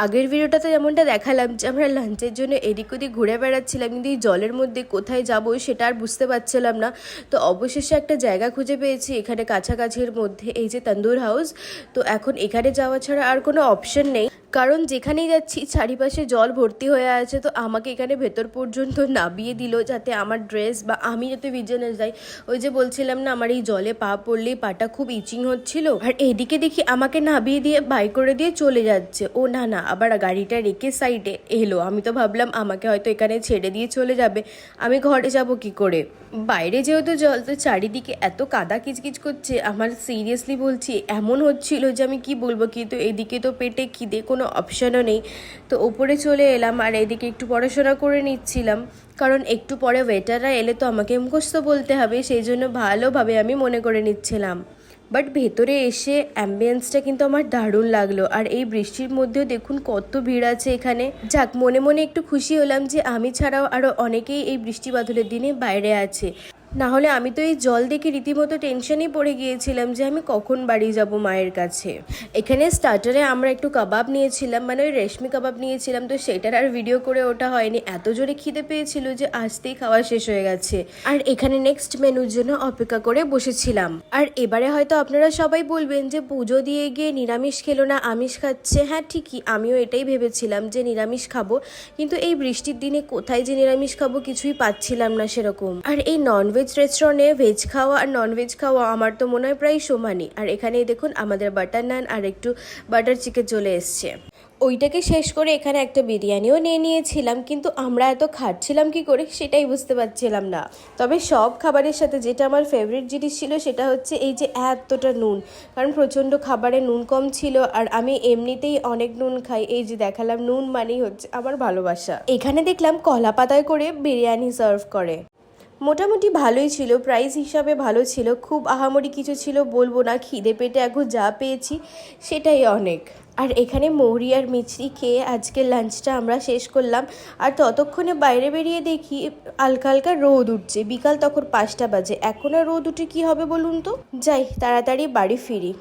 আগের ভিডিওটাতে যেমনটা দেখালাম যে আমরা লাঞ্চের জন্য এদিক ওদিক ঘুরে বেড়াচ্ছিলাম, কিন্তু এই জলের মধ্যে কোথায় যাব সেটা আর বুঝতে পারছিলাম না। তো অবশেষে একটা জায়গা খুঁজে পেয়েছি এখানে কাছাকাছির মধ্যে, এই যে তন্দুর হাউস। তো এখন এখানে যাওয়া ছাড়া আর কোনো অপশন নেই, কারণ যেখানেই যাচ্ছি চারিপাশে জল ভর্তি হয়ে আছে। তো আমাকে এখানে ভেতর পর্যন্ত নামিয়ে দিল যাতে আমার ড্রেস বা আমি যাতে ভিজে না যাই। ওই যে বলছিলাম না, আমার এই জলে পা পড়লেই পাটা খুব ইচিং হচ্ছিল। আর এদিকে দেখি আমাকে নামিয়ে দিয়ে বাই করে দিয়ে চলে যাচ্ছে। ও না না, আবার গাড়িটা রেখে সাইডে এলো। আমি তো ভাবলাম আমাকে হয়তো এখানে ছেড়ে দিয়ে চলে যাবে, আমি ঘরে যাব কি করে। বাইরে যেহেতু জল, তো চারিদিকে এত কাদা কিচকিচ করছে, আমার সিরিয়াসলি বলছি এমন হচ্ছিল যে আমি কি বলবো। কিন্তু এদিকে তো পেটে খিদে কোনো অপশনও নেই। তো ওপরে চলে এলাম আর এদিকে একটু পড়াশোনা করে নিচ্ছিলাম, কারণ একটু পরে ওয়েটাররা এলে তো আমাকে মুখস্থ বলতে হবে, সেই জন্য ভালোভাবে আমি মনে করে নিচ্ছিলাম। বাট ভেতরে এসে অ্যাম্বিয়েন্সটা কিন্তু আমার দারুণ লাগলো। আর এই বৃষ্টির মধ্যেও দেখুন কত ভিড় আছে এখানে। যাক, মনে মনে একটু খুশি হলাম যে আমি ছাড়াও আরও অনেকেই এই বৃষ্টি বাদলের দিনে বাইরে আছে। না হলে আমি তো এই জল দেখে রীতিমতো টেনশনেই পড়ে গিয়েছিলাম যে আমি কখন বাড়ি যাব মায়ের কাছে। এখানে স্টার্টারে আমরা একটু কাবাব নিয়েছিলাম, মানে ওই রেশমি কাবাব নিয়েছিলাম। তো সেটার আর ভিডিও করে ওটা হয়নি, এত জোরে খিদে পেয়েছিল যে আসতেই খাওয়া শেষ হয়ে গেছে। আর এখানে নেক্সট মেনুর জন্য অপেক্ষা করে বসেছিলাম। আর এবারে হয়তো আপনারা সবাই বলবেন যে পুজো দিয়ে গিয়ে নিরামিষ খেলো না, আমিষ খাচ্ছে। হ্যাঁ ঠিকই, আমিও এটাই ভেবেছিলাম যে নিরামিষ খাবো, কিন্তু এই বৃষ্টির দিনে কোথায় যে নিরামিষ খাবো কিছুই পাচ্ছিলাম না সেরকম। আর এই ননভেজ রেস্টুরেন্টে ভেজ খাওয়া আর ননভেজ খাওয়া আমার তো মনে হয় প্রায় সমানই। আর এখানে দেখুন আমাদের বাটার নান আর একটু বাটার চিকেন চলে এসছে। ওইটাকে শেষ করে এখানে একটা বিরিয়ানিও নিয়ে নিয়েছিলাম, কিন্তু আমরা এত খাচ্ছিলাম কি করে সেটাই বুঝতে পারছিলাম না। তবে সব খাবারের সাথে যেটা আমার ফেভারিট জিনিস ছিল সেটা হচ্ছে এই যে এতটা নুন, কারণ প্রচণ্ড খাবারে নুন কম ছিল। আর আমি এমনিতেই অনেক নুন খাই, এই যে দেখালাম নুন মানেই হচ্ছে আমার ভালোবাসা। এখানে দেখলাম কলা পাতায় করে বিরিয়ানি সার্ভ করে, মোটামুটি ভালোই ছিল, প্রাইস হিসাবে ভালো ছিল। খুব আহামরি কিছু ছিল বলবো না, খিদে পেটে এখন যা পেয়েছি সেটাই অনেক। আর এখানে মৌরি আর মিছরি খেয়ে আজকের লাঞ্চটা আমরা শেষ করলাম। আর ততক্ষণে বাইরে বেরিয়ে দেখি হালকা হালকা রোদ উঠছে, বিকাল তখন 5টা বাজে। এখন আর রোদ উঠে কী হবে বলুন তো। যাই তাড়াতাড়ি বাড়ি ফিরি।